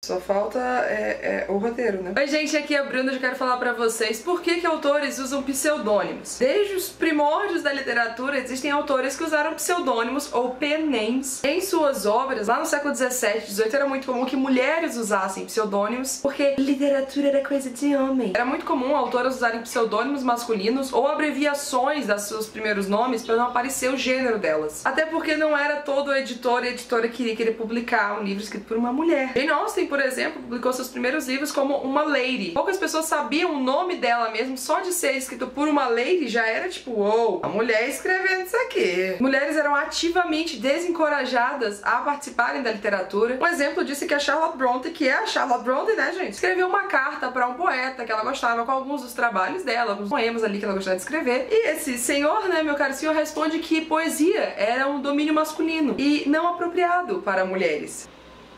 Só falta o roteiro, né? Oi, gente, aqui é a Bruna e eu quero falar pra vocês por que autores usam pseudônimos. Desde os primórdios da literatura, existem autores que usaram pseudônimos ou pen names em suas obras. Lá no século 17, 18 era muito comum que mulheres usassem pseudônimos, porque literatura era coisa de homem. Era muito comum autoras usarem pseudônimos masculinos ou abreviações dos seus primeiros nomes pra não aparecer o gênero delas. Até porque não era todo editor e editora que queria publicar um livro escrito por uma mulher. Jane Austen, por exemplo, publicou seus primeiros livros como uma lady. Poucas pessoas sabiam o nome dela mesmo, só de ser escrito por uma lady já era tipo, uou, a mulher escrevendo isso aqui. Mulheres eram ativamente desencorajadas a participarem da literatura. Um exemplo disso é que a Charlotte Brontë, que é a Charlotte Brontë, né, gente, escreveu uma carta para um poeta que ela gostava com alguns dos trabalhos dela, alguns poemas ali que ela gostava de escrever. E esse senhor, né, meu caro senhor, responde que poesia era um domínio masculino e não apropriado para mulheres.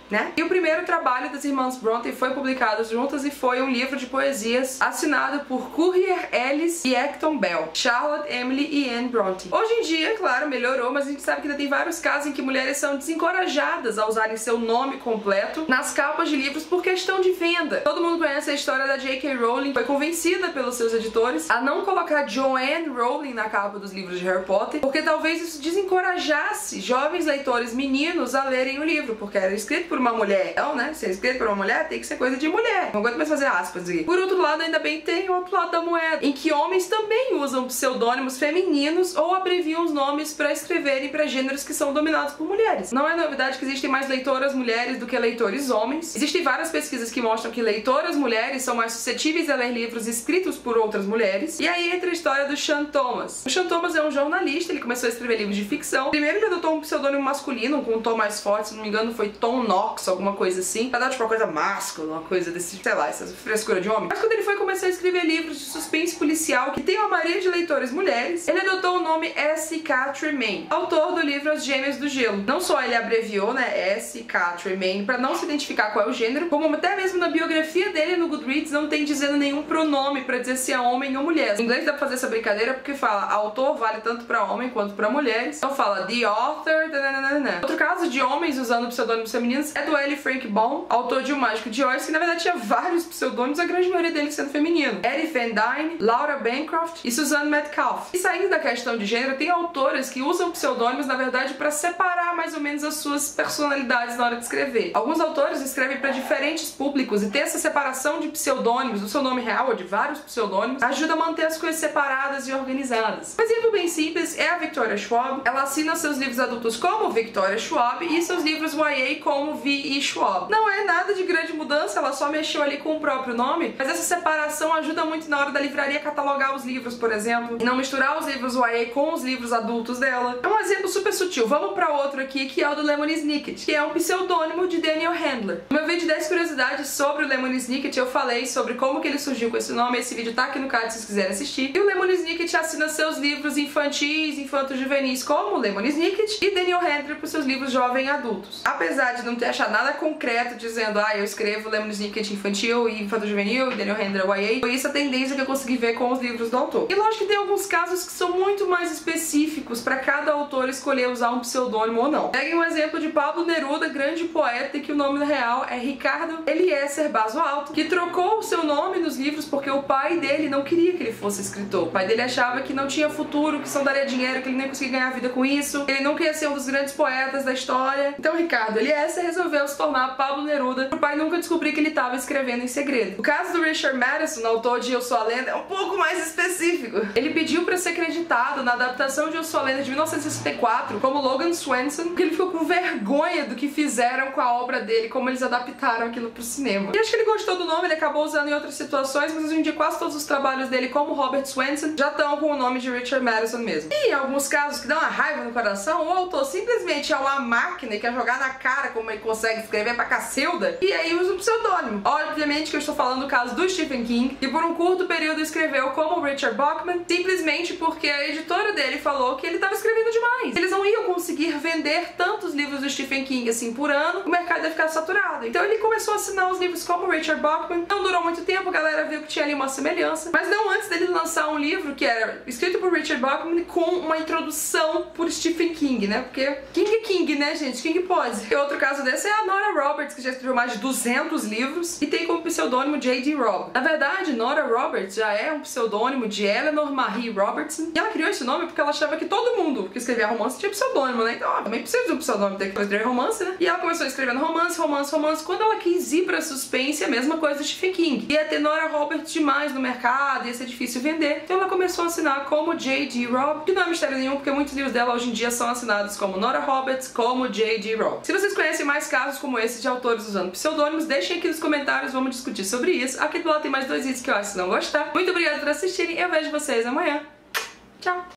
Né? E o primeiro trabalho das irmãs Brontë foi publicado juntas e foi um livro de poesias assinado por Currier Ellis e Acton Bell, Charlotte, Emily e Anne Brontë. Hoje em dia, claro, melhorou, mas a gente sabe que ainda tem vários casos em que mulheres são desencorajadas a usarem seu nome completo nas capas de livros por questão de venda. Todo mundo conhece a história da J.K. Rowling, foi convencida pelos seus editores a não colocar Joanne Rowling na capa dos livros de Harry Potter, porque talvez isso desencorajasse jovens leitores meninos a lerem o livro, porque era escrito por uma mulher. Então, né, ser escrito por uma mulher tem que ser coisa de mulher. Não aguento mais fazer aspas aqui. Por outro lado, ainda bem tem o outro lado da moeda, em que homens também usam pseudônimos femininos ou abreviam os nomes para escreverem para gêneros que são dominados por mulheres. Não é novidade que existem mais leitoras mulheres do que leitores homens. Existem várias pesquisas que mostram que leitoras mulheres são mais suscetíveis a ler livros escritos por outras mulheres. E aí entra a história do Sean Thomas. O Sean Thomas é um jornalista, ele começou a escrever livros de ficção. Primeiro ele adotou um pseudônimo masculino com um tom mais forte, se não me engano foi Tom Knox, alguma coisa assim, pra dar tipo uma coisa máscula, uma coisa desse, sei lá, essa frescura de homem. Mas quando ele foi começar a escrever livros de suspense policial que tem uma maioria de leitores mulheres, ele adotou o nome S.K. Tremaine, autor do livro As Gêmeas do Gelo. Não só ele abreviou, né, S.K. Tremaine, pra não se identificar qual é o gênero, como até mesmo na biografia dele no Goodreads não tem dizendo nenhum pronome pra dizer se é homem ou mulher. Em inglês dá pra fazer essa brincadeira porque fala autor vale tanto pra homem quanto pra mulheres. Então fala the author, nananana. Outro caso de homens usando pseudônimos femininos é do L. Frank Baum, autor de O Mágico de Oz, que na verdade tinha vários pseudônimos, a grande maioria deles sendo feminino. Eddie Van Dyne, Laura Bancroft e Suzanne Metcalfe. E saindo da questão de gênero, tem autoras que usam pseudônimos, na verdade, para separar mais ou menos as suas personalidades na hora de escrever. Alguns autores escrevem para diferentes públicos e ter essa separação de pseudônimos, do seu nome real ou de vários pseudônimos, ajuda a manter as coisas separadas e organizadas. Um exemplo bem simples é a Victoria Schwab. Ela assina seus livros adultos como Victoria Schwab e seus livros YA como V.E. Schwab. Não é nada de grande mudança, ela só mexeu ali com o próprio nome, mas essa separação ajuda muito na hora da livraria catalogar os livros, por exemplo, e não misturar os livros YA com os livros adultos dela. É um exemplo super sutil. Vamos para outro aqui, que é o do Lemony Snicket, que é um pseudônimo de Daniel Handler. No meu vídeo de 10 curiosidades sobre o Lemony Snicket, eu falei sobre como que ele surgiu com esse nome. Esse vídeo tá aqui no card se vocês quiserem assistir. E o Lemony Snicket assina seus livros infantis, infanto-juvenis como Lemony Snicket e Daniel Handler para os seus livros jovem adultos. Apesar de não ter achado nada concreto dizendo, eu escrevo Lemony Snicket infantil e infanto-juvenil e Daniel Handler YA, foi isso a tendência que eu consegui ver com os livros do autor. E lógico que tem alguns casos que são muito mais específicos para cada autor escolher usar um pseudônimo ou não. Peguem um exemplo de Pablo Neruda, grande poeta, que o nome real é Ricardo Eliezer Basso Alto, que trocou o seu nome nos livros porque o pai dele não queria que ele fosse escritor. O pai dele achava que não tinha futuro, que só daria dinheiro, que ele nem conseguia ganhar vida com isso, que ele não queria ser um dos grandes poetas da história. Então Ricardo Eliezer resolveu se tornar Pablo Neruda, pro pai nunca descobrir que ele estava escrevendo em segredo. O caso do Richard Madison, autor de Eu Sou a Lenda, é um pouco mais específico. Ele pediu para ser acreditado na adaptação de Eu Sou a Lenda de 1964 como Logan Swanson, porque ele ficou com vergonha do que fizeram com a obra dele, como eles adaptaram aquilo pro cinema. E acho que ele gostou do nome, ele acabou usando em outras situações, mas hoje em dia quase todos os trabalhos dele como Robert Swanson já estão com o nome de Richard Madison mesmo. E em alguns casos que dão uma raiva no coração, o autor simplesmente é uma máquina e quer jogar na cara como ele consegue escrever pra cacilda, e aí usa o pseudônimo. Obviamente que eu estou falando do caso do Stephen King, que por um curto período escreveu como Richard Bachman, simplesmente porque a editora dele falou que ele estava escrevendo demais. Eles não iam conseguir vender tantos livros do Stephen King assim por ano, o mercado ia ficar saturado. Então Então ele começou a assinar os livros como Richard Bachman. Não durou muito tempo, a galera viu que tinha ali uma semelhança, mas não antes dele lançar um livro que era escrito por Richard Bachman com uma introdução por Stephen King, né? Porque King é King, né, gente? King pode. E outro caso desse é a Nora Roberts, que já escreveu mais de 200 livros e tem como pseudônimo J.D. Robb. Na verdade, Nora Roberts já é um pseudônimo de Eleanor Marie Robertson, e ela criou esse nome porque ela achava que todo mundo que escrevia romance tinha pseudônimo, né? Então, também precisa de um pseudônimo, tem que escrever romance, né? E ela começou escrevendo romance. Quando ela quis ir pra suspense, a mesma coisa do Stephen King. Ia ter Nora Roberts demais no mercado, ia ser difícil vender. Então ela começou a assinar como J.D. Robb, que não é mistério nenhum, porque muitos livros dela hoje em dia são assinados como Nora Roberts, como J.D. Robb. Se vocês conhecem mais casos como esse de autores usando pseudônimos, deixem aqui nos comentários, vamos discutir sobre isso. Aqui do lado tem mais 2 vídeos que eu acho que vocês vão gostar. Muito obrigada por assistirem, eu vejo vocês amanhã. Tchau!